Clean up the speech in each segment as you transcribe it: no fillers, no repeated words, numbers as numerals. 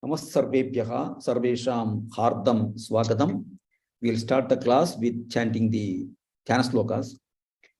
Namassarvebhyaha sarvesham hardam swagatam. We'll start the class with chanting the Kana Slokas.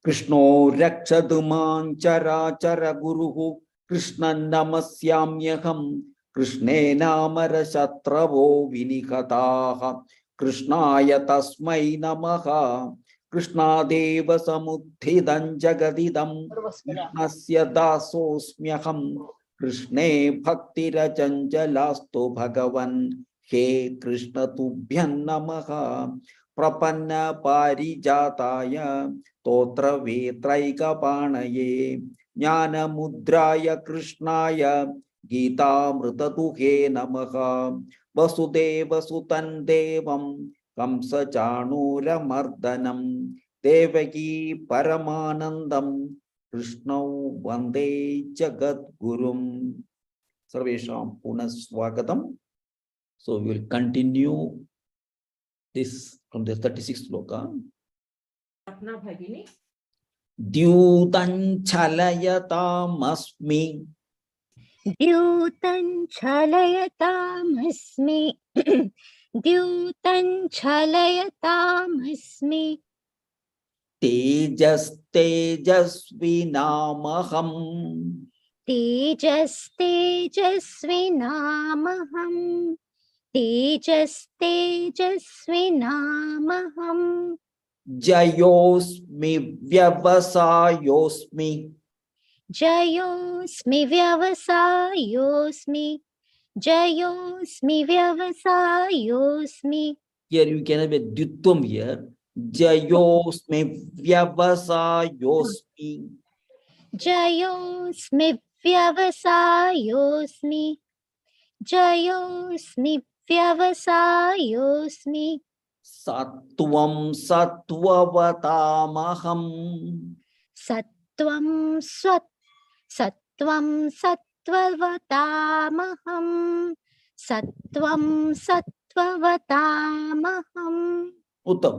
Krishno rakshadu man chara chara guruhu Krishna namasyamyaham Krishne namara shatravo vinikataha Krishnaya tasmai namaha Krishna deva samudhidam jagadidam Krishnasya dasosmyaham Krishne bhaktira chanjalasto bhagavan He Krishna tubhyan namaha Prapanna parijataya Totra vetraika panaye Jnana mudraya Krishnaya Gita mritatuhe namaha Vasudeva sutan devam Kamsa chanura mardanam Devaki paramanandam Krishna vande jagat gurum. Sarvesham punaswagatam. So we will continue this from the 36th sloka. Dyutan chalayatam Dyutan chalayatam Dyutan chalayatam Tejas tejasvinamaham Tejas tejasvinamaham Tejas tejasvinamaham Jayosmi vyavasayosmi Jayosmi vyavasayosmi Jayosmi vyavasayosmi. Here you can have a dyutvam here. Jayosmi vyavasayosmi Jayosmi vyavasayosmi Jayosmi vyavasayosmi. Sattvam sattvavatamaham Sattvam sattvavatamaham Sattvam sattvavatamaham. Uttam.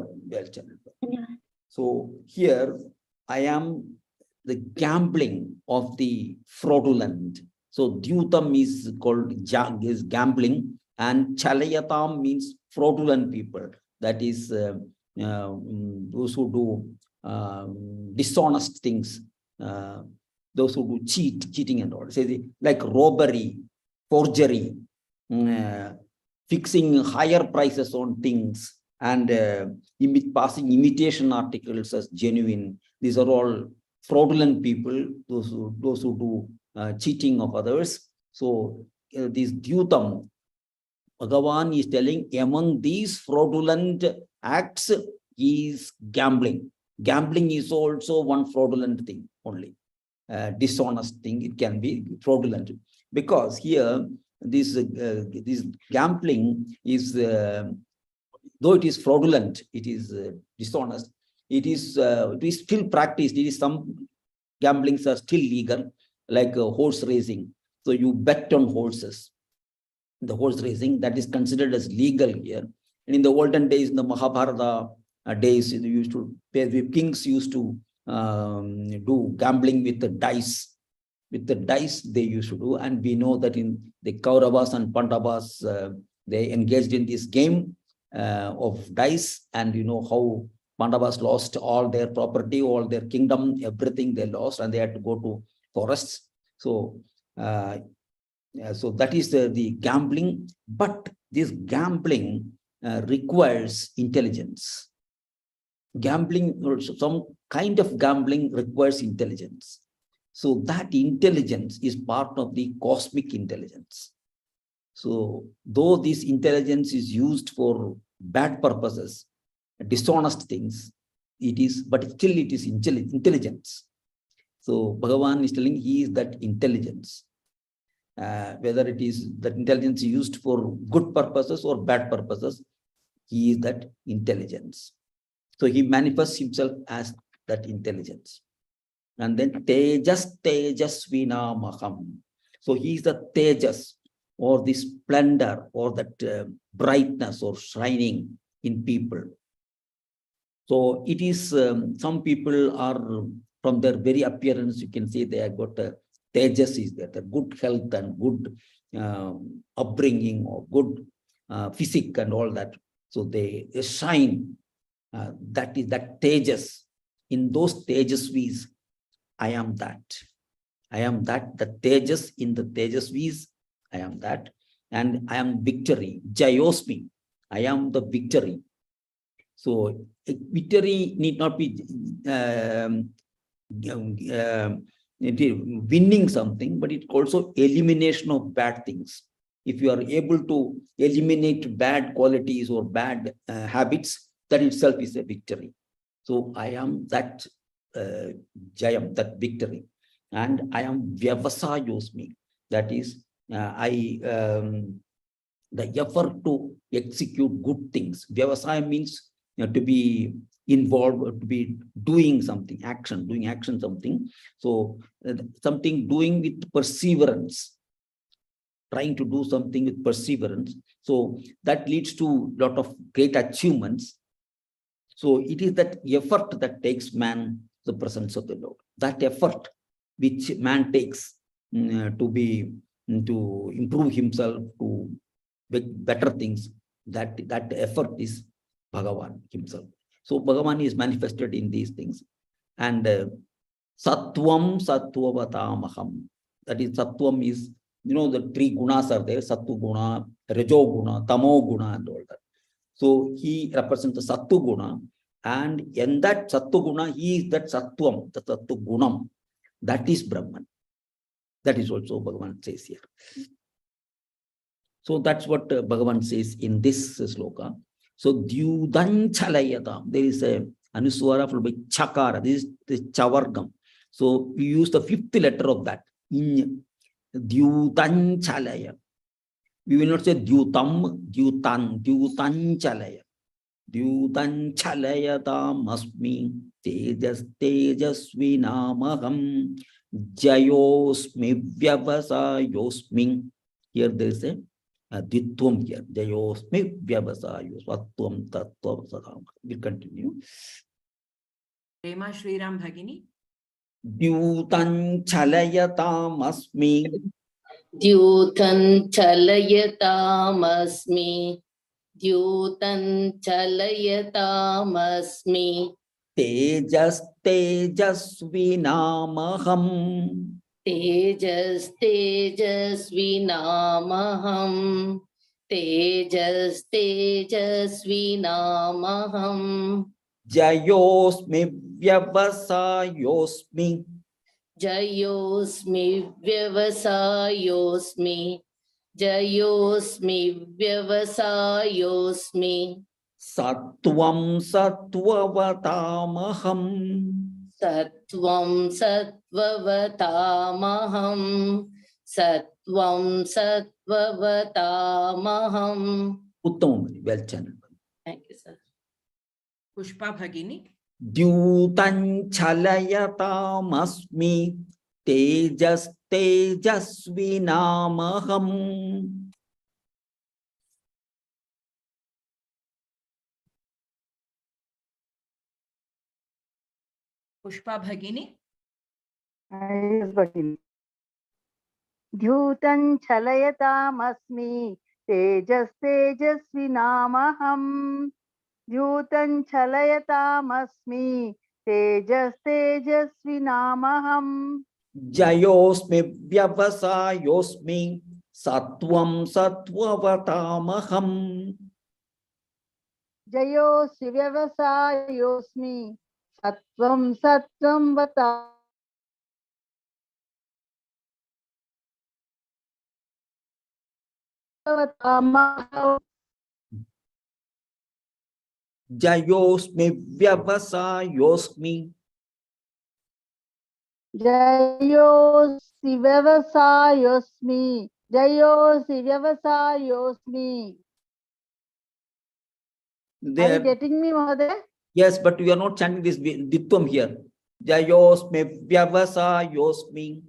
So here I am the gambling of the fraudulent. So dyutam is called is gambling, and chalayatam means fraudulent people. That is those who do dishonest things, those who do cheating and all. Say like robbery, forgery, fixing higher prices on things, and passing imitation articles as genuine. These are all fraudulent people, those who do cheating of others. So this dyutam, Bhagavan is telling, among these fraudulent acts is gambling. Gambling is also one fraudulent thing only. Dishonest thing, it can be fraudulent. Because here, this gambling is, though it is fraudulent, it is dishonest, it is still practiced. It is some gamblings are still legal, like horse racing. So you bet on horses. The horse racing, that is considered as legal here. And in the olden days, in the Mahabharata days, the kings used to do gambling with the dice. With the dice they used to do, and we know that in the Kauravas and Pandavas, they engaged in this game of dice, and you know how Pandavas lost all their property, all their kingdom, everything they lost, and they had to go to forests. So, so that is the gambling. But this gambling requires intelligence. Gambling, some kind of gambling requires intelligence. So that intelligence is part of the cosmic intelligence. So though this intelligence is used for bad purposes, dishonest things, but still it is intelligence. So Bhagavan is telling he is that intelligence. Whether it is that intelligence used for good purposes or bad purposes, he is that intelligence. So he manifests himself as that intelligence. And then Tejas Tejasvinamaham. So he is the Tejas, or the splendor, or that brightness or shining in people. So it is, some people are, from their very appearance, you can say they have got tejas is there, the good health and good upbringing or good physique and all that. So they shine. That is that tejas. In those tejasvis, I am that. I am that. The tejas in the tejasvis, I am that. And I am victory. Jayosmi. I am the victory. So victory need not be winning something, but it's also elimination of bad things. If you are able to eliminate bad qualities or bad habits, that itself is a victory. So I am that Jayam, that victory. And I am Vyavasayosmi. That is, the effort to execute good things. Vyavasaya means to be involved, or to be doing something, doing action something. So something doing with perseverance, trying to do something with perseverance. So that leads to a lot of great achievements. So it is that effort that takes man to the presence of the Lord. That effort which man takes to improve himself, to make better things, that effort is Bhagavan himself. So Bhagavan is manifested in these things. And Sattvam Sattvatamaham. That is, Sattvam is, the three gunas are there: Sattu Guna, Rajo Guna, Tamo Guna, and all that. So he represents the Sattu Guna, and in that Sattu Guna, he is that Sattvam, the Sattu Gunam. That is Brahman. That is also Bhagavan says here. So that's what Bhagavan says in this sloka. So Dyudan Chalayata, there is a Anuswara followed by Chakara. This is the Chavargam. So we use the fifth letter of that. In Dyudan Chalaya. We will not say Dyutam, Dyutan Chalaya. Dyutan Chalayata Masmi Tejasvinamaham Jayosmi Vyavasayosmi. Here there is a Ditvam here. Jayosmi Vyavasayos Vatvam Tattva Sadam. We'll continue. Prema Shriram Bhagini. Dyutan Chalayatam Dyutan Chalayatam Dyutan Chalayatam Tejasvinamaham Tejasvinamaham Tejasvinamaham Jayosmi Vyavasayosmi Jayosmi Vyavasayosmi Jayosmi Vyavasayosmi Sattvam Sattvatamaham Sattvam Sattvatamaham Sattvam Sattvatamaham. Uttamam, well channeled. Thank you, sir. Pushpa Bhagini. Dyutan Chalayatam Tejasvinamaham. Pushpa Bhagini. Yes, Bhagini. Dyutan Chalayatam Tejasvinamaham. Dyutan Chalayatam Tejasvinamaham. Jayosmi Vyavasayosmi Sattvam Sattvatamaham. Jayosmi Vyavasayosmi Sattvam Sattvatamaham. Jayosmi Vyavasayosmi Jayosi Vyavasayosmi. Jayosi Vyavasayosmi. Are you getting me, Mahoday? Yes, but we are not chanting this Ditvam here. Jayosmi Vyavasayosmi.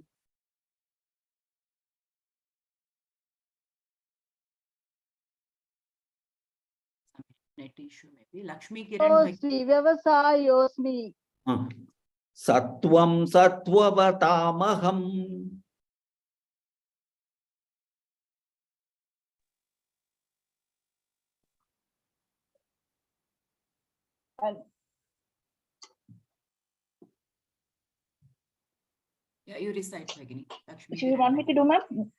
Net issue maybe. Lakshmi Kiran Bhagini. Vyavasayosmi. Sattvam Sattvatamaham. Yeah, you recite, Bhagini. Lakshmi. Do you want me to do, ma'am?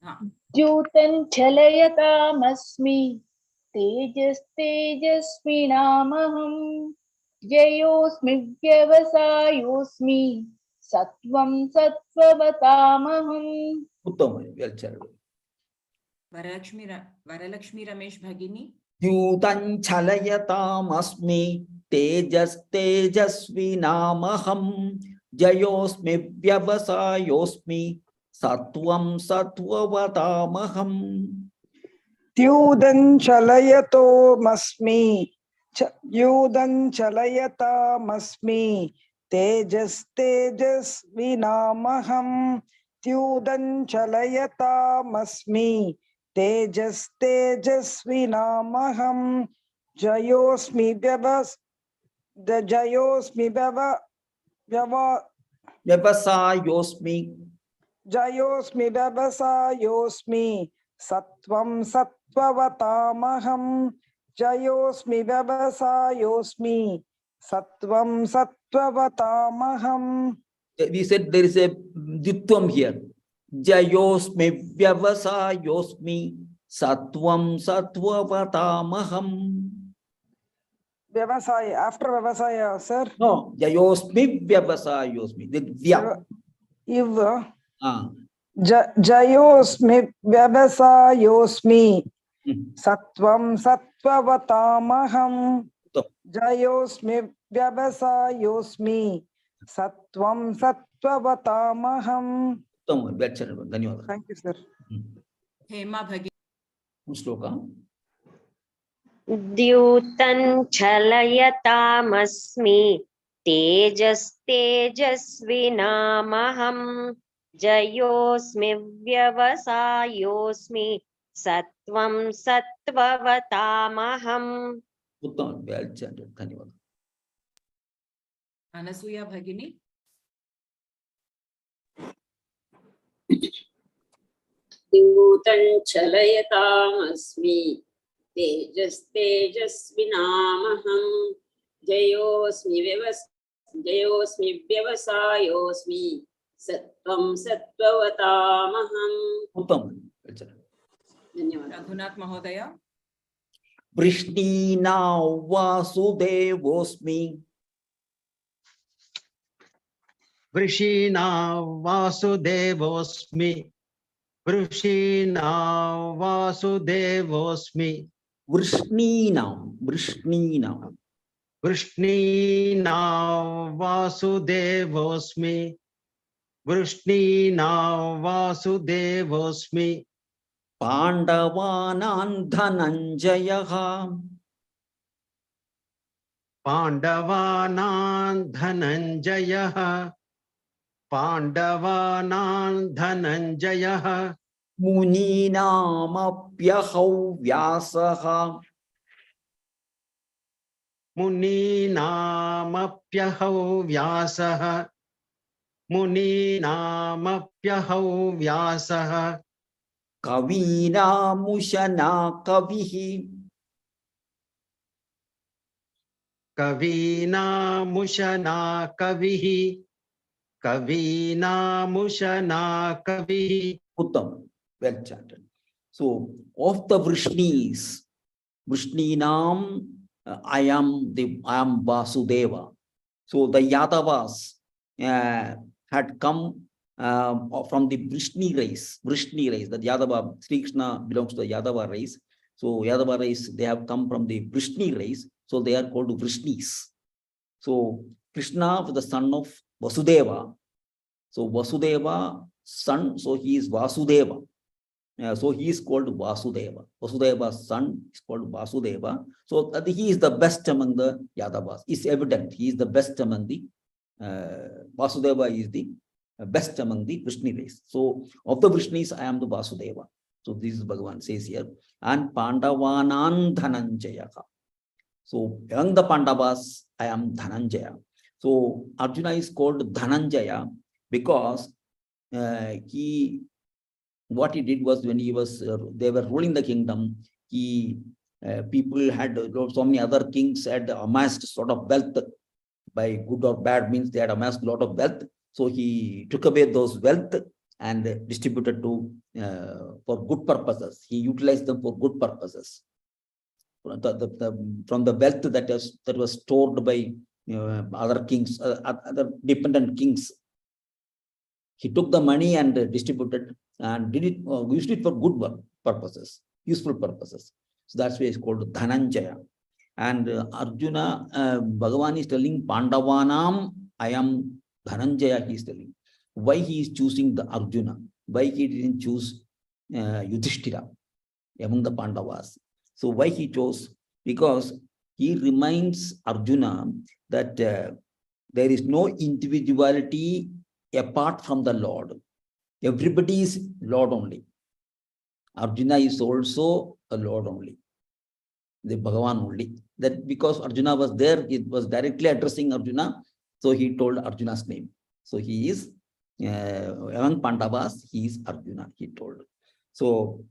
Ah. Jyotan chalayatamasmi tejasvinamaham jayosmi vyavasayosmi sattvam sattvatamaham. Uttama, well said. Varalakshmi Ramesh Bhagini. Yutan chalayatam asmi tejasvinamaham jayosmi vyavasayosmi sattvam sattvatamaham. Tyudan chalayato masmi. Yudan chalayata masmi. Tejas tejas vinamaham. Tyudan chalayata masmi. Tejas tejas vinamaham. Jayosmi vyavas. The Jayosmi Vyavasayosmi. Jayosmi vyavasayosmi. Sattvam sattvatamaham. Jayosmi vyavasayosmi. Sattvam sattvatamaham. We said there is a ditvam here. Jayosmi vyavasayosmi sattvam sattvatamaham. Vyavasaya, after Vyavasaya, sir. No, Jayosmi vyavasayosmi. That vya. Jayosmi vyavasayosmi. Sattvam sattvatamaham. Jayosmi vyavasayosmi. Sattvam sattvatamaham. Thank you, sir. Hema Bhagini. Sloka. द्यूतं छलयतामस्मि तेजस्तेजस्विनामहं जयोऽस्मि व्यवसायोऽस्मि सत्वं सत्त्ववतामहम्. Uttama, well chanted. Dhanyavad. Anasuya Bhagini. Tyutan chalayatamasmi tejasvinamaham jayosmi vyavasayosmi sattvam sattvatamaham. Uttama, well chanted. Dhanyawad. Raghunath Mahodaya. Prishnina vasudevosmi. Vrishina Vasudevosmi. Vrishina Vasudevosmi. Vrishnina. Vrishina Vasudevosmi. Vrishina Vasudevosmi. Pandavanan dhananjayaha. Pandavanan Dhananjayaha. Pandavanan Dhananjayaha. Muninamapyahau vyasaha. Muninamapyahau vyasaha. Muninamapyahau vyasaha. Kavinamushana kavihi. Kavina Mushana Kavihi. Kavina Mushana Kavihi. Uttam, well chanted. So, of the Vrishnis, Vrishninam, I am Vasudeva. So the Yadavas had come from the Vrishni race. That Yadava, Sri Krishna belongs to the Yadava race. So Yadava race, they have come from the Vrishni race. So they are called Vrishnis. So Krishna was the son of Vasudeva. So Vasudeva, son, so he is Vasudeva. So he is called Vasudeva. Vasudeva's son is called Vasudeva. So he is the best among the Yadavas. It's evident he is the best among the Vasudeva is the best among the Vrishni race. So of the Vrishnis, I am the Vasudeva. So this is Bhagavan says here. And Pandavanan Dhananjayaka. So among the Pandavas, I am Dhananjaya. So Arjuna is called Dhananjaya because what he did was when he was they were ruling the kingdom, he people had so many other kings had amassed sort of wealth by good or bad means they had amassed a lot of wealth. So he took away those wealth and distributed to for good purposes. He utilized them for good purposes. From the wealth that was stored by other kings, other dependent kings, he took the money and distributed and did it, used it for good work purposes, useful purposes. So that's why it's called Dhananjaya. And Arjuna, Bhagavan is telling Pandavanam, I am Dhananjaya, he is telling. Why he is choosing the Arjuna? Why he didn't choose Yudhishthira among the Pandavas? So why he chose? Because he reminds Arjuna that there is no individuality apart from the Lord. Everybody is Lord only. Arjuna is also a Lord only. The Bhagavan only. That because Arjuna was there, it was directly addressing Arjuna. So he told Arjuna's name. So he is among Pandavas, he is Arjuna, he told. So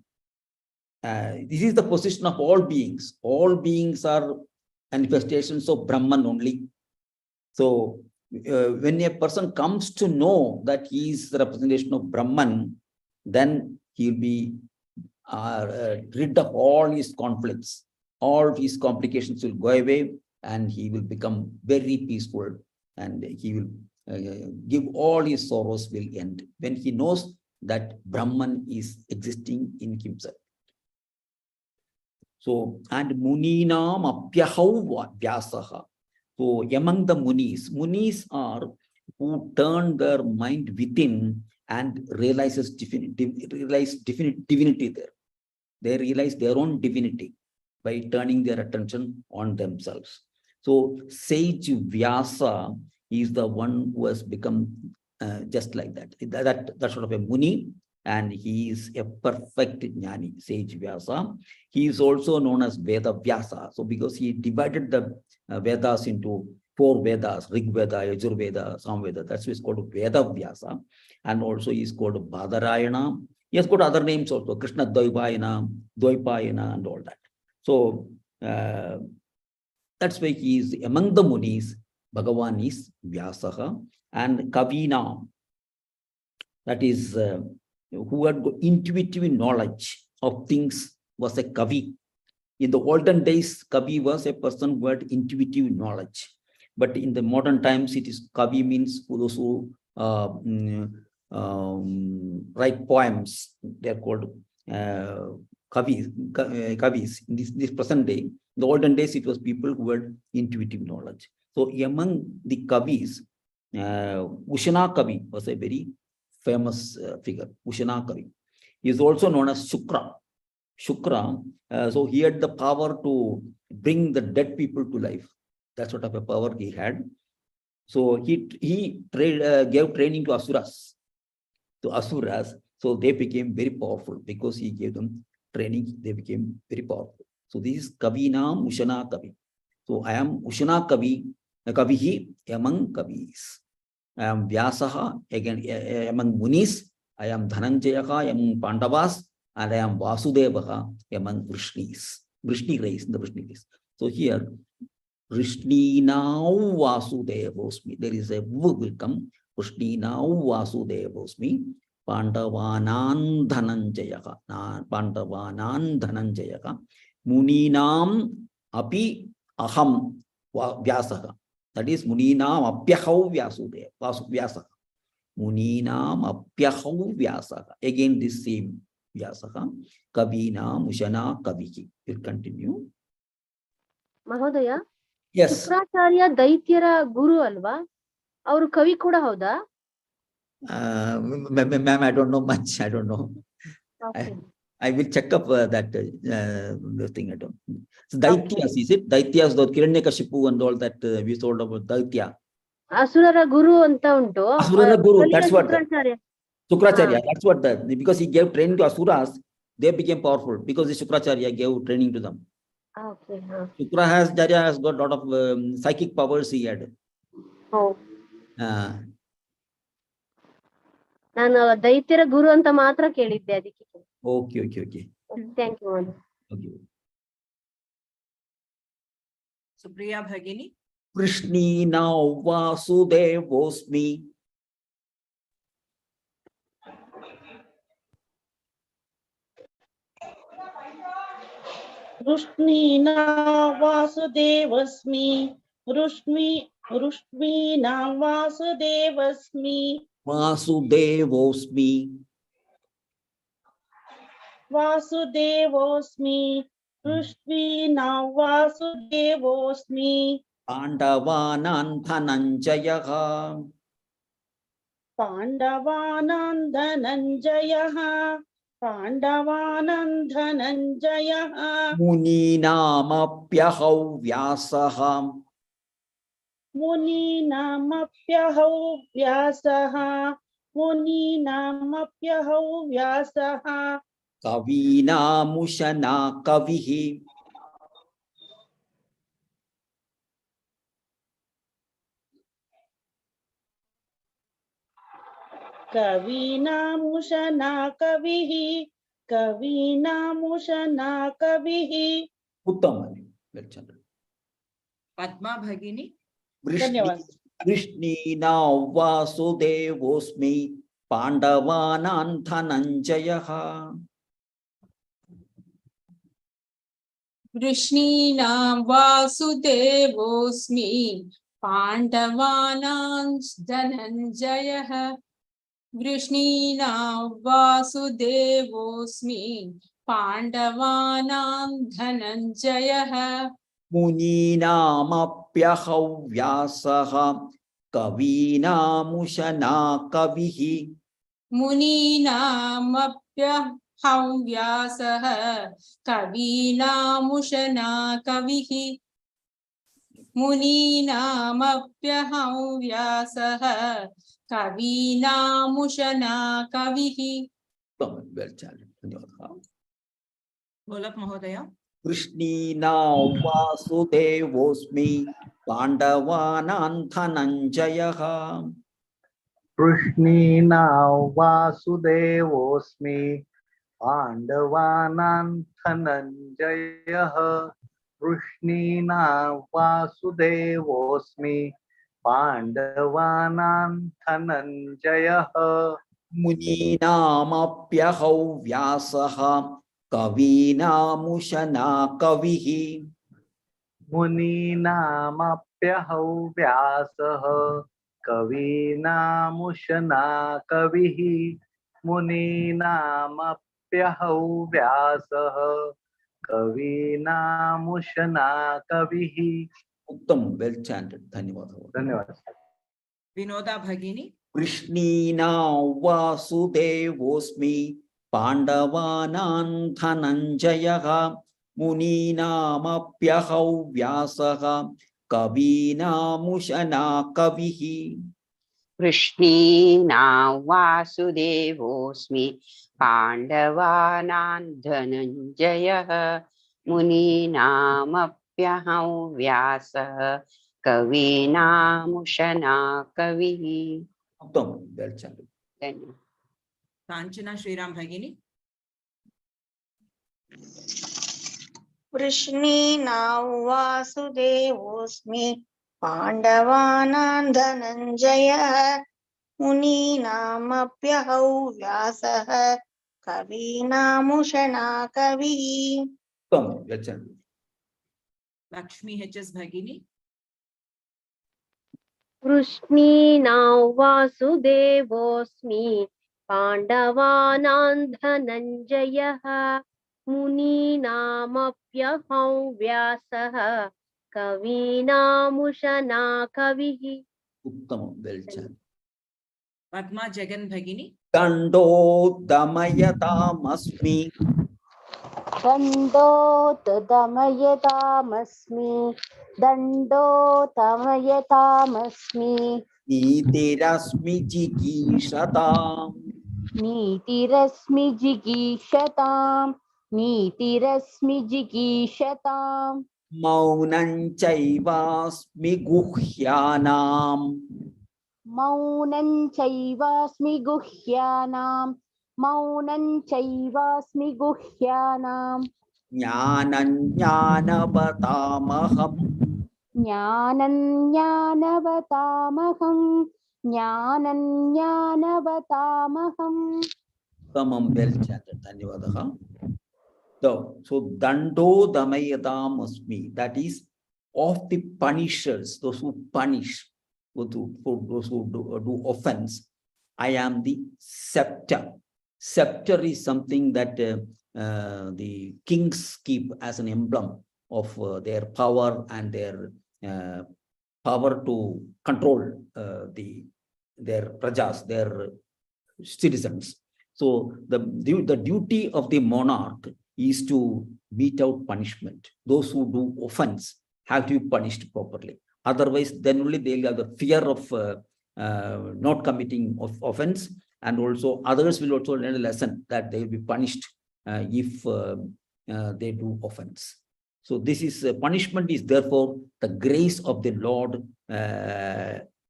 this is the position of all beings. All beings are manifestations of Brahman only. So when a person comes to know that he is the representation of Brahman, then he will be rid of all his conflicts. All his complications will go away and he will become very peaceful and he will give all his sorrows will end when he knows that Brahman is existing in himself. So, and Muninam apyahau vyasaha. So, among the Munis are who turn their mind within and realize definite divinity there. They realize their own divinity by turning their attention on themselves. So, sage Vyasa is the one who has become just like that. That sort of a Muni, and he is a perfect Jnani, sage Vyasa. He is also known as Veda Vyasa. So, because he divided the Vedas into 4 Vedas, Rig Veda, Yajur Veda, Samveda, that's why it's called Veda Vyasa. And also he is called Badarayana. He has got other names also, Krishna Dvaipayana, and all that. So, that's why he is among the Munis. Bhagavan is Vyasaha and Kavina, that is who had intuitive knowledge of things, was a Kavi. In the olden days, Kavi was a person who had intuitive knowledge. But in the modern times, it is Kavi means those who write poems. They are called Kavis. In this present day, in the olden days, it was people who had intuitive knowledge. So among the Kavis, Ushana Kavi was a very famous figure. Ushana Kavi. He is also known as Shukra. So he had the power to bring the dead people to life. That sort of a power he had. So he gave training to Asuras. So they became very powerful because he gave them training. They became very powerful. So this is Kavinam Ushana Kavi. So I am Ushana Kavihi among Kavis. I am Vyasaha again among Munis. I am Dhananjayaka among Pandavas. And I am Vasudevaha among Vrishnis. Vrishni race, the Vrishni race. So here, Vrishni now Vasudevosmi. There is a will come. Vrishni now Vasudevosmi. Pandavanan Dhananjayaka. Pandavanan Dhananjayaka. Muninam api aham Vyasaha. That is Muninam apyahau Vyasaha. Muninam apyahau Vyasaha. Again, this same Vyasaha, Kavina, Mushana, Kavihi. Will continue. Mahodaya, Yes. Shukracharya Daityara Guru alva? Avaru Kavi kuda hauda? Ma'am, I don't know much. I don't know. Okay. I will check up that thing. I don't. So Daityas, is it? Daityas, the Kiranyakashipu and all that we told about Daitya. Asurara Guru anta untu. Asurara Guru, that's what. Shukracharya. Shukracharya, that's what because he gave training to Asuras, they became powerful because the Shukracharya gave training to them. Okay. Shukracharya has got a lot of psychic powers he had. Oh. ನಾನು ದೈತ್ಯರ ಗುರು ಅಂತ ಮಾತ್ರ ಕೇಳಿದ್ದೆ ಅದಕ್ಕೆ. Okay. Thank you. Okay. Supriya Bhagini. Krishnina Vasudevosmi. Rushnina Vasudevasmi. Rushmina Vasudevasmi. Vasudevosmi. Vasudevosmi. Rushmina Vasudevosmi. Pandavanan Dhananjayaha. Pandavanandhananjayaha. Pandavanandhananjayaha. Muninamapyahau Vyasaha. Muninamapyahau Vyasaha. Muninamapyahau Vyasaha. Kavinamushana Kavihi. Kavinamushana Kavihi. Kavinamushana Kavihi. Uttamani. Padma Bhagini. धन्यवाद. Krishnina Vasudevosmi. Pandavanan Dhananjayaha. Krishnina Vasudevosmi. Pandavanan Dhananjayaha. Krishnina Vasudevosmi. Pandavanan Dhananjayaha. Muninamapyahau Vyasaha. Kavinamushana Kavihi. Muninamapyahau Vyasaha. Kavinamushana Kavihi. Muninamapyahau Vyasaha. Kavinamushana Kavihi. Well challenged. Golak Mahodaya. Krishnina Vasudevosmi. Pandavanan Dhananjayaha. Krishnina Vasudevosmi. Pandavanan Dhananjayaha. Krishnina Vasudevosmi. Pandavanan Dhananjayaha. Muninamapyahau Vyasaha. Kavinamushana Kavihi. Muninamapyahau Vyasaha. Kavinamushana Kavihi. Muninamapyahau Vyasaha. Kavinamushana Kavihi. Uttam, well chanted. Dhanyawad. Vinoda Bhagini. Krishnina Vasudevosmi. Pandavanan Dhananjayaha. Muninamapyahau Vyasaha. Kavinamushana Kavihi. Krishnina Vasudevosmi. Pandavanan Dhananjayaha. Muninamapyahau Vyasaha. Kavinamushana Kavihi. Uttam, well chanted. Kanchana Shriram Bhagini. Krishnina Vasudevosmi. Pandavanan Dhananjaya. Muninamapyahau Vyasaha. Kavinamushana Kavihi. Uttam, well chanted. Lakshmi HS Bhagini. Krishnina Vasudevosmi. Pandavanan Dhananjayaha. Muninamapyahau Vyasaha. Kavinamushana Kavihi. Uttam, well chanted. Padma Jagan Bhagini. Dando Damayatam-asmi. दण्डोतदमयतामस्मि दण्डोतमयतामस्मि Nitirasmi Jigishatam. नीतिरस्मि जिगीषताम् नीतिरस्मि जिगीषताम् Maunam Chaivasmi Guhyanam. मौनं चैवास्मि गुह्यानाम् मौनं चैवास्मि गुह्यानाम् Jnanam Jnanavatamaham. ज्ञानञ्ज्ञानवतामहं ज्ञानञ्ज्ञानवतामहम्. Tamam, well chanted. Dhanyavadaha. So dando damayatam asmi, that is of the punishers, those who punish, for those who do offense, I am the scepter. Scepter is something that the kings keep as an emblem of their power and their power to control their prajas, their citizens. So the duty of the monarch is to mete out punishment. Those who do offense have to be punished properly. Otherwise, then only they'll have the fear of not committing offense, and also others will also learn a lesson that they will be punished if they do offense. So this is punishment is therefore the grace of the Lord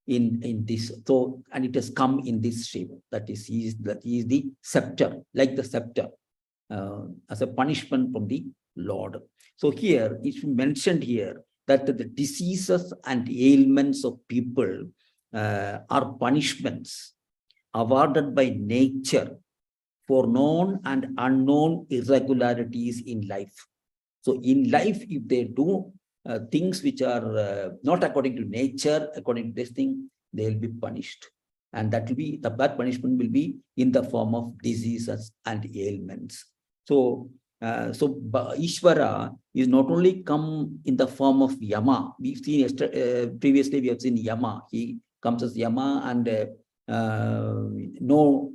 in this. So, and it has come in this shape, that is, he is the scepter, like the scepter, as a punishment from the Lord. So here it's mentioned here that the diseases and ailments of people are punishments awarded by nature for known and unknown irregularities in life. So in life, if they do things which are not according to nature, according to this thing, they will be punished. And that will be, the bad punishment will be in the form of diseases and ailments. So, Ishvara is not only come in the form of Yama. We've seen previously, we have seen Yama. He comes as Yama and no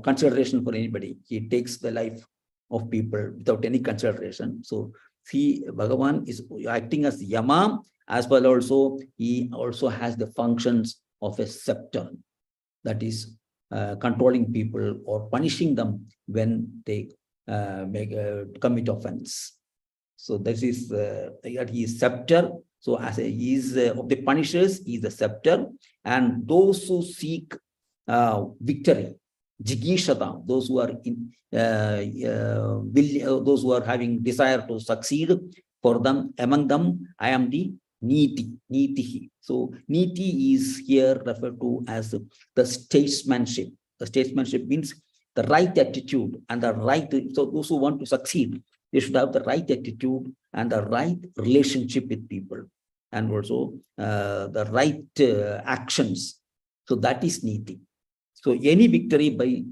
consideration for anybody. He takes the life of people without any consideration. So see, Bhagavan is acting as Yama, as well also he also has the functions of a scepter, that is controlling people or punishing them when they commit offense. So this is that he is scepter. So as he is of the punishers, he is the scepter, and those who seek victory, Jigishata, those who are in those who are having desire to succeed, for them, among them, I am the Niti. So Niti is here referred to as the statesmanship. The statesmanship means the right attitude and the right. So those who want to succeed, they should have the right attitude and the right relationship with people, and also the right actions. So that is Niti. So any victory by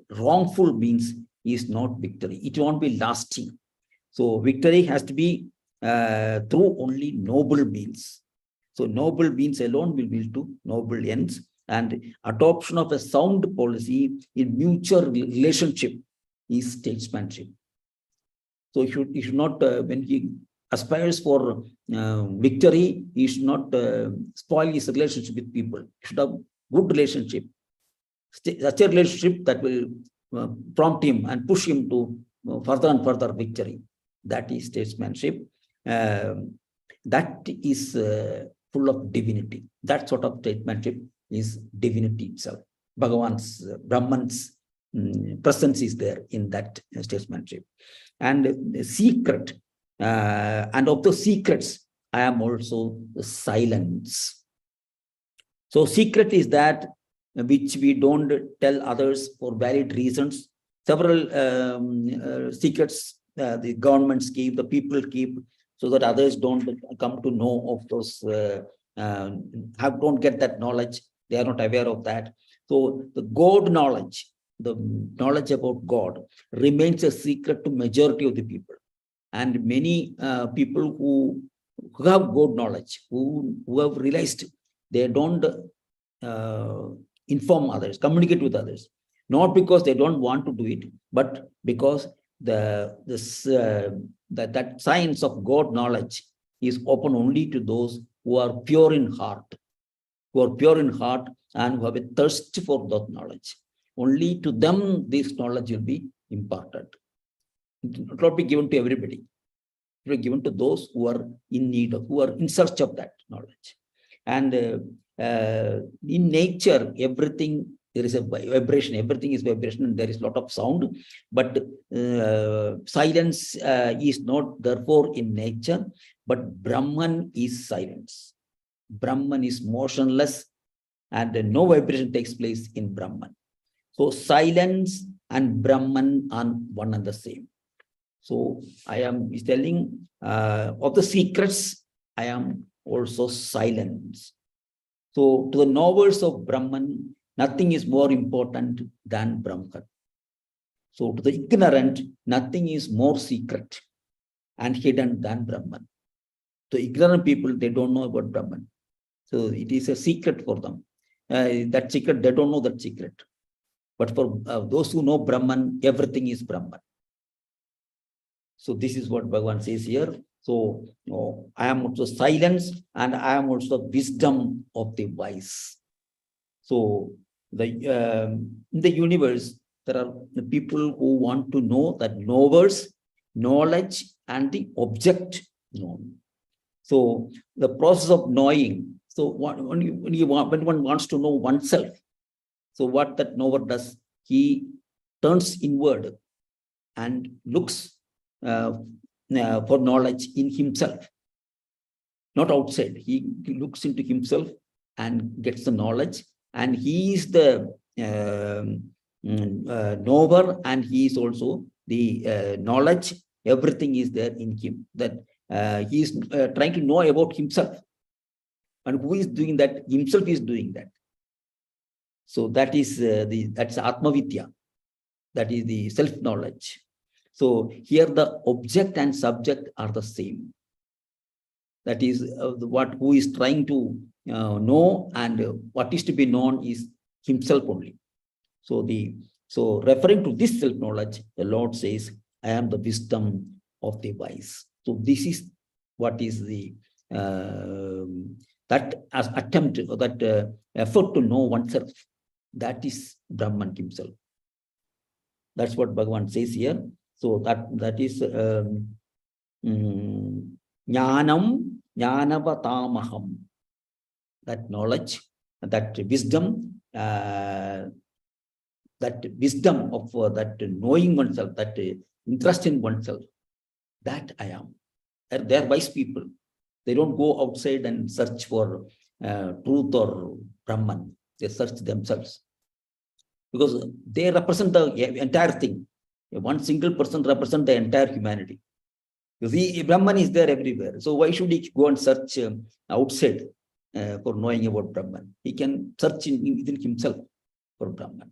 wrongful means is not victory. It won't be lasting. So victory has to be through only noble means. So noble means alone will lead to noble ends, and adoption of a sound policy in mutual relationship is statesmanship. So he should not, when he aspires for victory, he should not spoil his relationship with people. He should have good relationship, such a relationship that will prompt him and push him to further and further victory. That is statesmanship. That is full of divinity. That sort of statesmanship is divinity itself. Bhagavan's, Brahman's presence is there in that statesmanship. And the secret, and of the secrets, I am also the silence. So secret is that which we don't tell others for valid reasons. Several secrets the governments keep, the people keep, so that others don't come to know of those, don't get that knowledge. They are not aware of that. So the God knowledge, the knowledge about God, remains a secret to majority of the people. And many people who have God knowledge, who have realized, they don't inform others, communicate with others, not because they don't want to do it, but because that science of God knowledge is open only to those who are pure in heart, and who have a thirst for that knowledge. Only to them this knowledge will be imparted. It will not be given to everybody. It will be given to those who are in need of, who are in search of that knowledge. And in nature, everything, there is a vibration, everything is vibration, and there is a lot of sound, but silence is not therefore in nature, but Brahman is silence. Brahman is motionless, and no vibration takes place in Brahman. So silence and Brahman are one and the same. So I am telling of the secrets, I am also silence. So to the knowers of Brahman, nothing is more important than Brahman. So to the ignorant, nothing is more secret and hidden than Brahman. To ignorant people, they don't know about Brahman. So it is a secret for them. That secret, they don't know that secret. But for those who know Brahman, everything is Brahman. So this is what Bhagavan says here. So I am also silence, and I am also wisdom of the wise. So in the universe, there are the people who want to know that knowers, knowledge, and the object known. So the process of knowing. So when one wants to know oneself, so what that knower does, he turns inward and looks for knowledge in himself, not outside. He looks into himself and gets the knowledge, and he is the knower, and he is also the knowledge. Everything is there in him. That he is trying to know about himself, and who is doing that? Himself is doing that. So that is that's Atma Vidya. That is the self-knowledge. So here the object and subject are the same. That is who is trying to know, and what is to be known is himself only. So referring to this self-knowledge, the Lord says, I am the wisdom of the wise. So this is what is the that as attempt, or that effort to know oneself. That is Brahman himself. That's what Bhagavan says here. So that is jnanam jnanavatamaham. That knowledge, that wisdom, that wisdom of that knowing oneself, that interest in oneself, that I am. They are wise people. They don't go outside and search for truth or Brahman. They search themselves, because they represent the entire thing. One single person represents the entire humanity. You see, Brahman is there everywhere. So why should he go and search outside for knowing about Brahman? He can search within himself for Brahman.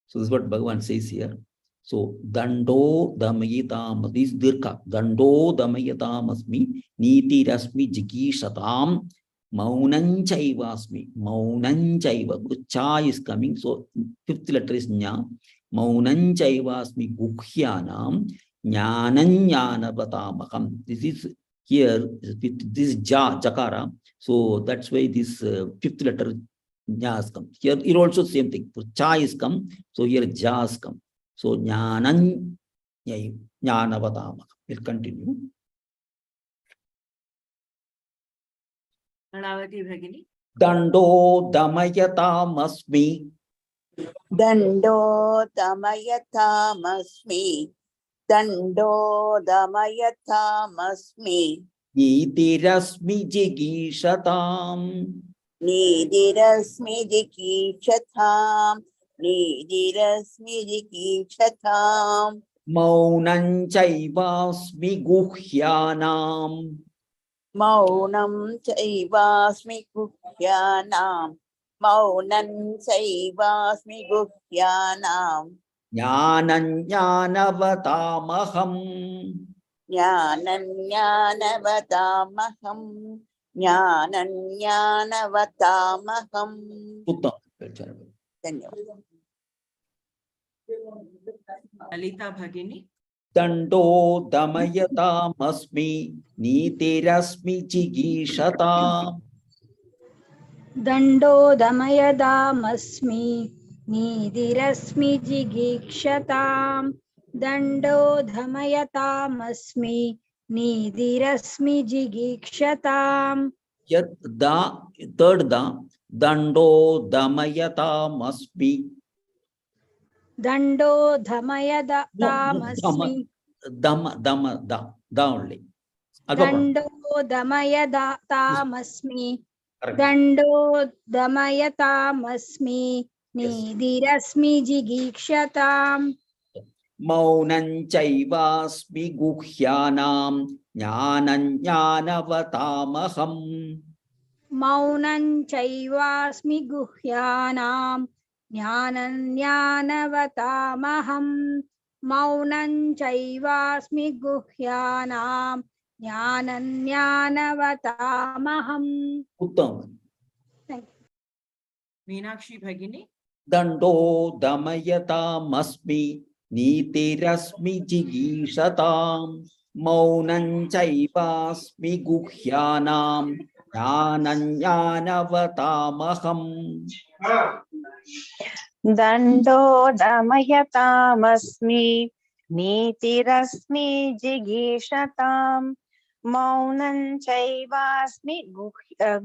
So this is what Bhagavan says here. So dando damayatam, this dirka, dando damayatam asmi, niti rasmi jigishatam, maunanchaivasmi, maunanchaiva. Cha is coming, so fifth letter is nya. Maunanchaivasmi gukhyanam, jnananyanavatamakham. This is here, this jakara. So that's why this fifth letter nya has come. Here also same thing. So cha is come, so here ja has come. So jnanavatamaham. We'll continue. Kalavati Bhagini. Dando damayatam Dando damayatam Dando damayatam Nidirasmi jigishatam. Nidirasmi jigishatam. Nidirasmi jigishatam. Maunanchaivasmi guhyanam. Maunam chaivasmi guhyanam. Maunam chaivasmi guhyanam. Jnananyanavatamakham. Jnananyanavatamakham. Jnananyanavatamakham. Uttam. Dhanyavad. Lalita Bhagini. Dando damayatam nitirasmi jigishatam. दंडो दमयदामस्मि नीतिरस्मि जिगीक्षताम् दंडो धमयतामस्मि नीतिरस्मि जिगीक्षताम्. Here the third dando damayatam. दंडो धमयदामस्मि Da only. Alpha. Dando damayatamasmi. Correct. Dando damayatamasmi. Nidirasmi jigikshatam. Maunam chaivasmi guhyanam jnanam jnanavatamaham. Maunam chaivasmi guhyanam jnanam jnanavatamaham. Maunam chaivasmi guhyanam jnanam jnanavatamaham. Uttam. Thank you. Meenakshi Bhagini. Dando damayatam nitirasmi jigishatam maunam chaivasmi guhyanam jnanam jnanavatamaham. Dando damayatamasmi nitirasmi jigishatam maunam chaivasmi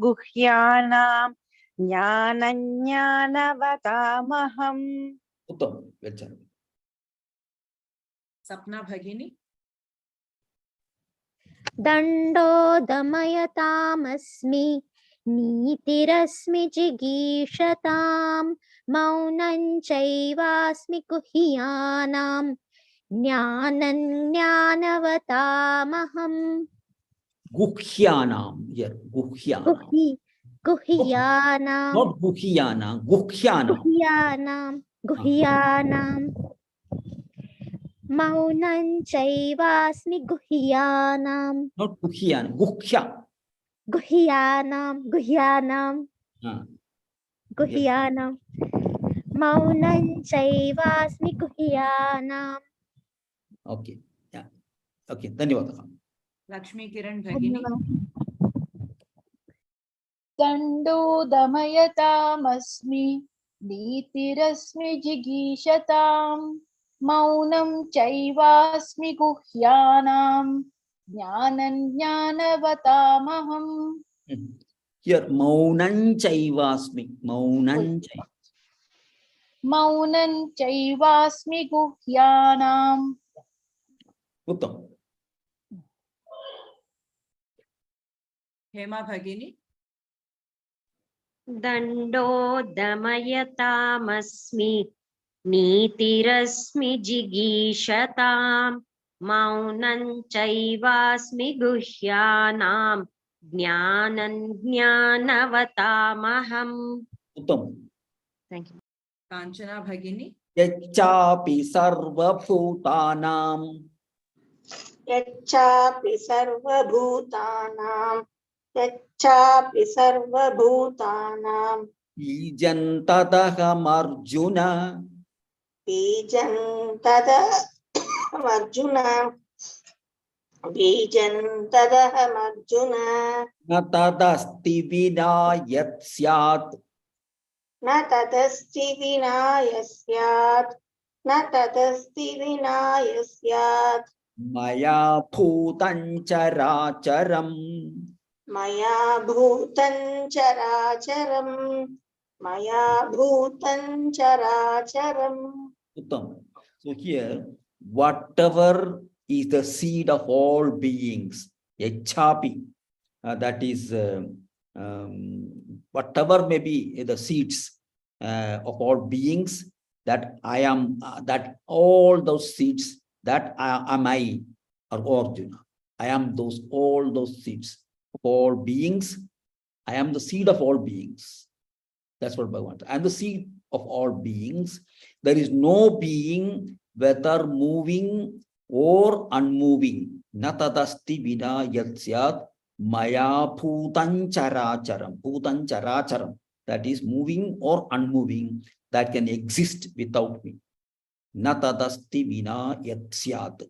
guhyanam jnanavatamaham. Uttam. Well. Sapna Bhagini. Dando damayatamasmi nitirasmi jigishatam maunam chaivasmi guhyanam jnanam jnanavatamaham. Guhyanam. Here. Guhyanam. Guhyanam. Not guhyanam. Guhyanam. Guhyanam. Maunam chaivasmi guhyanam. Not guhyanam. Guhya. Guhyanam. Guhyanam. Maunam chaivasmi guhyanam. Okay. Yeah. Okay. Dhanyavadaha. Lakshmi Kiran Bhagini. Dando damayatamasmi nitirasmi jigishatam maunam chaivasmi guhyanam jnanam jnanavatamaham. Here, maunam chaivasmi. Maunam chaivasmi guhyanam. Uttam. Hema Bhagini. Dando damayatamasmi nitirasmi jigishatam maunam chaivasmi guhyanam jnanam jnanavatamaham. Uttam. Thank you. Kanchana Bhagini. Yachapi sarvabhutanam. Yachapi sarvabhutanam Bijan tadaham Arjuna. Bijan tadaham Arjuna Na tadasti vina yat syat. na tadasti vinayasyat Maya bhutan characharam. maya bhutan characharam. Uttam. So here, whatever is the seed of all beings, yachapi, that is whatever may be the seeds of all beings, that I am, that all those seeds, that am I, or Arjuna. I am all those seeds of all beings. I am the seed of all beings. That's what Bhagavan. I am the seed of all beings. There is no being, whether moving or unmoving. Natadasti vina yatsyat maya bhutan characharam. Bhutan characharam. That is moving or unmoving, that can exist without me. Natadasti vina yatsyat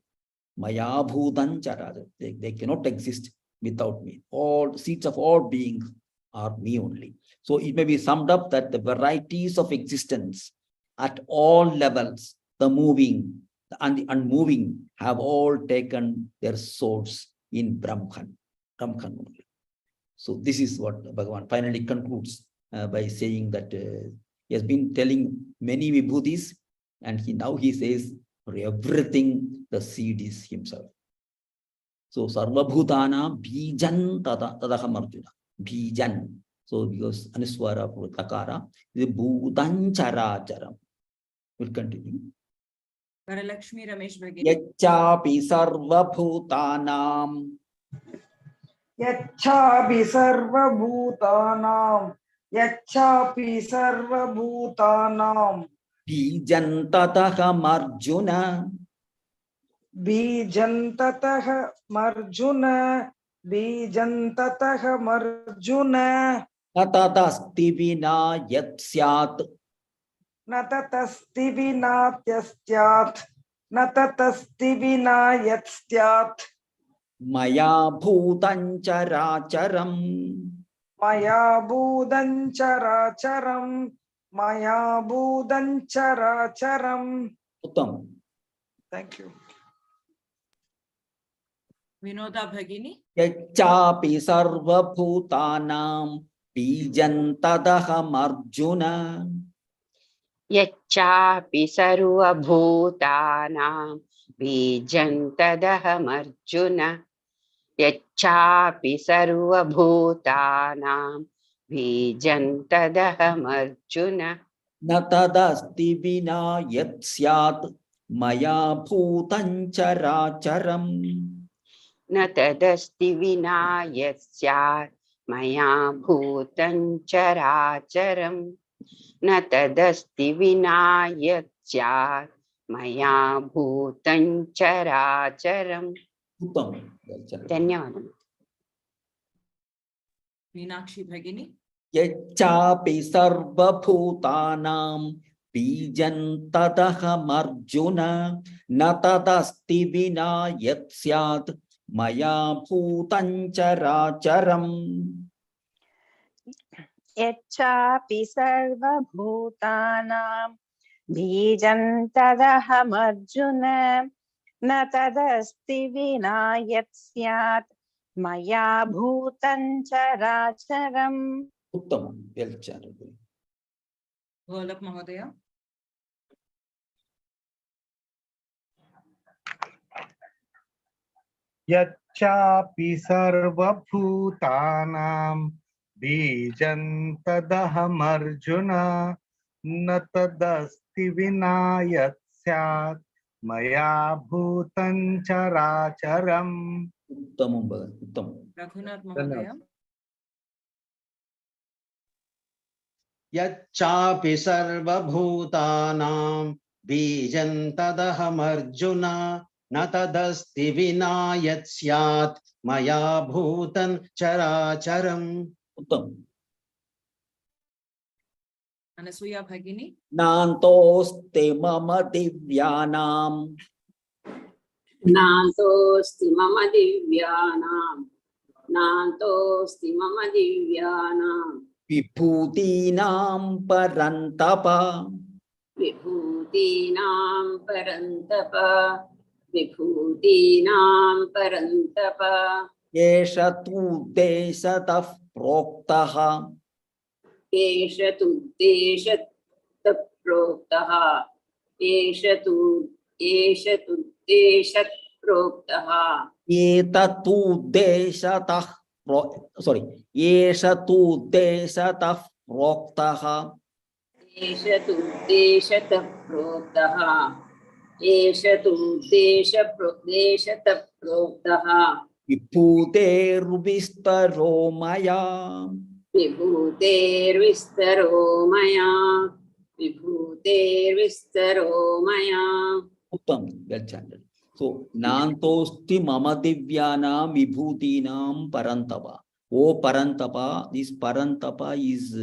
maya bhutan characharam. They cannot exist without me. All seeds of all beings are me only. So it may be summed up that the varieties of existence at all levels, the moving and the unmoving, have all taken their source in Brahman. Brahman only. So this is what Bhagavan finally concludes by saying that he has been telling many vibhutis, and now he says for everything the seed is himself. So Sarvabhutana Bijan Tadaham Arjuna. Bijan. So because Anuswara for Takara is Bhutan Characharam. We'll continue. Varalakshmi Ramesh Bhagini. Yachapi Sarvabhutanam. Yachapi sarvabhutanam. Yachapi sarvabhutanam. Bijan Tadaham Arjuna. Bijantatah marjuna. Bijantatah marjuna. Natadasti vina yat syat. Natatasti vinatyastyat. Natatasti vinayatyat. Maya bhutan characharam. Maya budhan characharam. Maya budhan characharam. Uttam. Thank you. Vinoda Bhagini. Yachapi sarvabhutanam bijan tadaham arjuna. Yachapi sarvabhutanam bijam tadaham arjuna. Yachapi sarvabhutanam bijam tadaham arjuna. Natadasti vina yat syat maya bhutan characharam. Na tadasti vina yat syat maya bhutan characharam. Na tadasti vina yat syat maya bhutan characharam. Uttam. Dhanyawad. Meenakshi Bhagini. Yachapi sarvabhutanam bijan tadaham arjuna. Natadasti vina yat syat maya bhutan characharam. Yachapi sarvabhutanam bijam tadaham arjuna na tadasti vina yat syat maya bhutan characharam. Uttam. Well chanted. Golak Mahodaya. Yachapi sarvabhutanam bijam tadaham arjuna natadasti vinayat syat maya bhutan characharam. Uttamam. Uttam. Raghunath Mahodaya. Yachapi sarvabhutanam bijam tadaham arjuna natadasti vina yat syat maya bhutan characharam. Uttam. Anasuya Bhagini. Nantoste mama divyanam. Nantosti mama divyanam. Nantosti mama divyanam. Vibhutinam parantapa. Vibhutinam parantapa. Vibhutinam parantapa. Yesha tu desatah proktaha. Esha tu deshat proktaha. Esha tu deshat proktaha. Yeta tu desatah Yesha tu desatah proktaha. Esha tu deshat proktaha. Esha tu deshat proktaha. Vibhutervistaro maya. Vibhutervistaro maya. Vibhutervistaro maya. Uttam. Well chanted. So, Nantosti mama divyanam vibhutinam parantapa. Oh parantapa, this parantapa is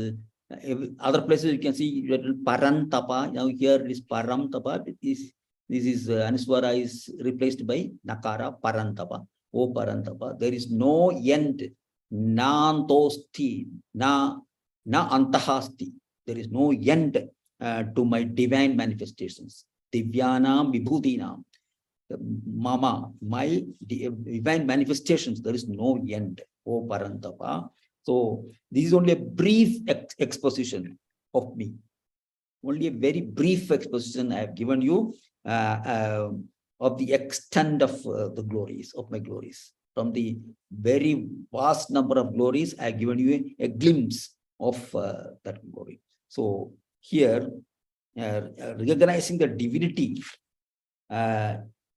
other places you can see parantapa. Now here is parantapa. This is Anuswara is replaced by Nakara parantapa. Oh parantapa. There is no end. Nantosti na antahasti. There is no end to my divine manifestations. Divyanam vibhutinam. Mama, my divine manifestations, there is no end. Oh Parantapa. So this is only a brief exposition of me. Only a very brief exposition I have given you of the extent of the glories, of my glories. From the very vast number of glories, I have given you a glimpse of that glory. So here, recognizing the divinity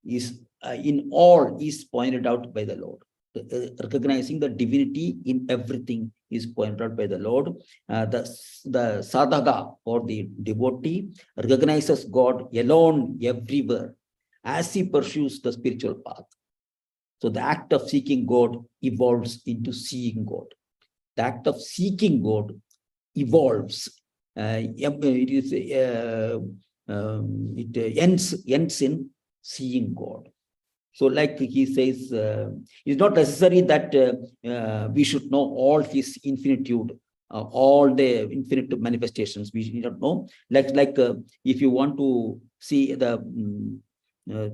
is in all is pointed out by the Lord. Recognizing the divinity in everything is pointed out by the Lord. The sadhaka or the devotee recognizes God alone everywhere as he pursues the spiritual path. So the act of seeking God evolves into seeing God. The act of seeking God evolves. It ends in seeing God. So like he says, it's not necessary that we should know all his infinitude, all the infinite manifestations. We need not know. Like if you want to see the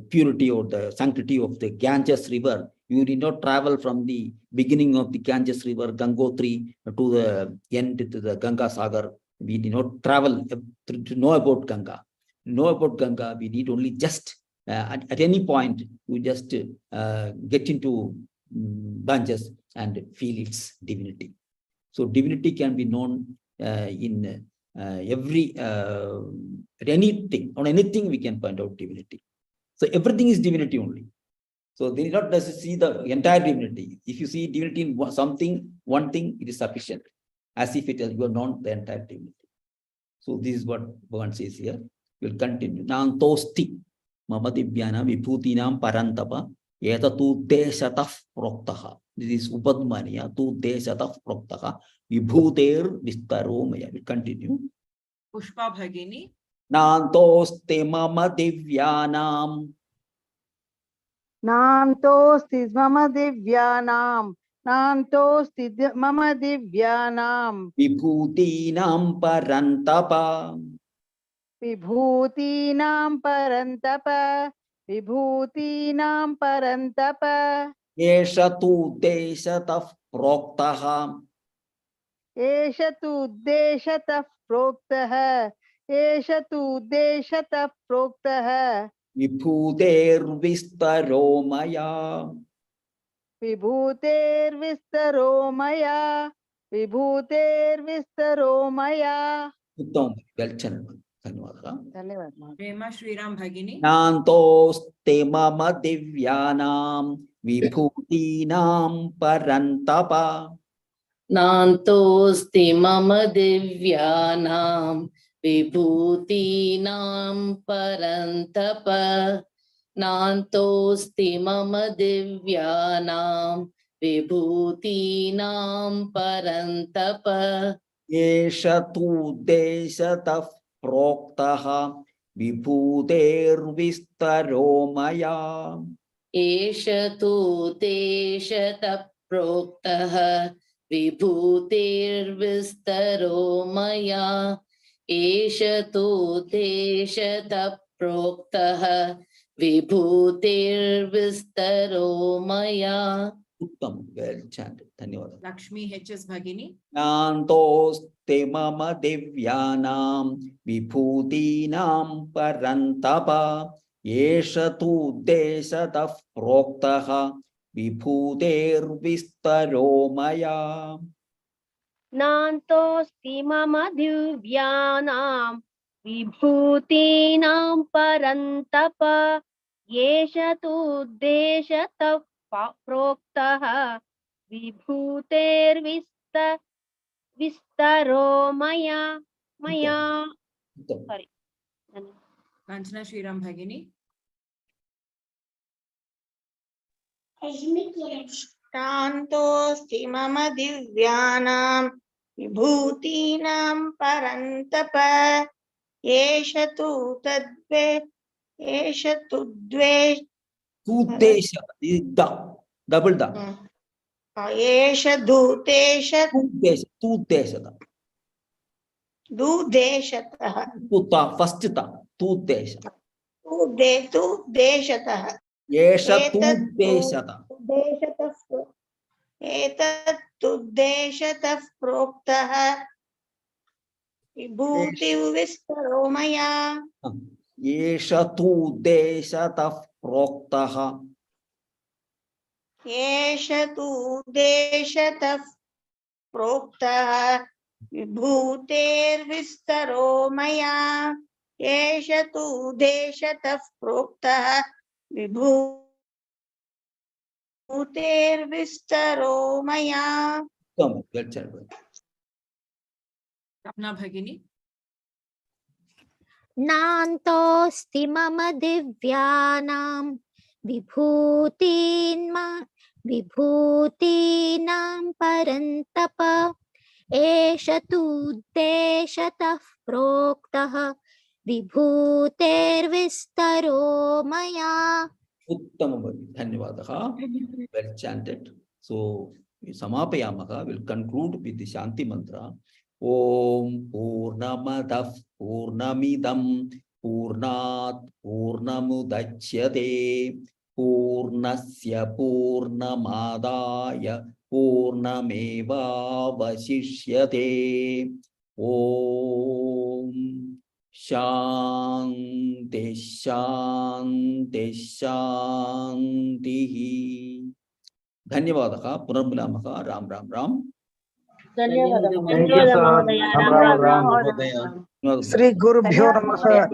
purity or the sanctity of the Ganges river, you need not travel from the beginning of the Ganges river, Gangotri, to the end to the Ganga Sagar. We need not travel to know about Ganga. Know about Ganga, we need only just at any point, you just get into Ganges and feel its divinity. So divinity can be known in every anything. On anything we can find out divinity. So everything is divinity only. So they need not necessarily see the entire divinity. If you see divinity in something, one thing, it is sufficient, as if it has you have known the entire divinity. So this is what Bhagavan says here. We'll continue. Nantosti mama divyana vibhutinam parantapa etatu deshatah proktaha. This is Upadmaniya tu deshatah proktaha vibhuter vistaro maya. We'll continue. Pushpa Bhagini. Nantoste mama divyanam. Nantosti mama divyanam. Nantosti mama divyanam. Vibhutinam parantapa. Vibhutinam parantapa. Vibhutinam parantapa. Esha tu deshatah proktaha. Esha tu deshatah proktaha. Esha tu deshatah proktaha. Vibhuter vistaro maya. Vibhuter vistaro maya. Vibhuter vistaro maya. Uttam, well channel. Dhanyawad. Prema Shriram Bhagini. Nantoste mama divyanam vibhutinam parantapa. Nantosti mama divyanam vibhutinam parantapa. Nantosti mama divyanam vibhutinam parantapa. Esha tu deshatah proktaha vibhuter vistaro maya. Esha tu deshatah proktaha vibhutir vistaro maya. Esha tu deshatah proktaha vibhutir vistaro maya. Uttam, well chanted. Dhanyawad. Lakshmi H.S. Bhagini. Nantoste mama divyanam vibhutinam parantapa. Esha tu deshatah proktaha vibhuter vistaro maya. Nantosti mama divyanam vibhutinam parantapa yesha tu deshatah proktaha vibhuter vistaro maya. Sorry. Kanchana Shriram Bhagini. शान्तोऽस्ति मम दिव्यानां विभूतीनां परन्तप एष तु तद्वे एष तु द्वे Tu desha, da, double da. एष दूतेश Tu desha da. दुदेशतः Tu ta, first ta, tu desha. दुदेशतः Esha tu desha da. एतत्तुद्देशतः प्रोक्तः विभूतिविस्तरो मया Esha tu deshatah proktaha. एष तु देशतः प्रोक्तः विभूतेर्विस्तरो मया एष तु देशतः प्रोक्तः विभूतेर्विस्तरो मया रत्ना भगिनी नान्तोऽस्ति मम दिव्यानां विभूतीनां परन्तप एष तु देशतः प्रोक्तः विभूतेर्विस्तरो मया. Uttamam, dhanyavadah. Well chanted. So, samapayamaha will conclude with the Shanti mantra. Om Purnamadah Purnamidam Purnat Purnamudachyate Purnasya Purnamadaya Purnameva Vasishyate. Om Shanti Shanti Shanti. Dhanyavadaha Punarmilamaka Ram Ram Ram. Thank you, sir. Ram Ram. Shri Guru Bhyo Namaha.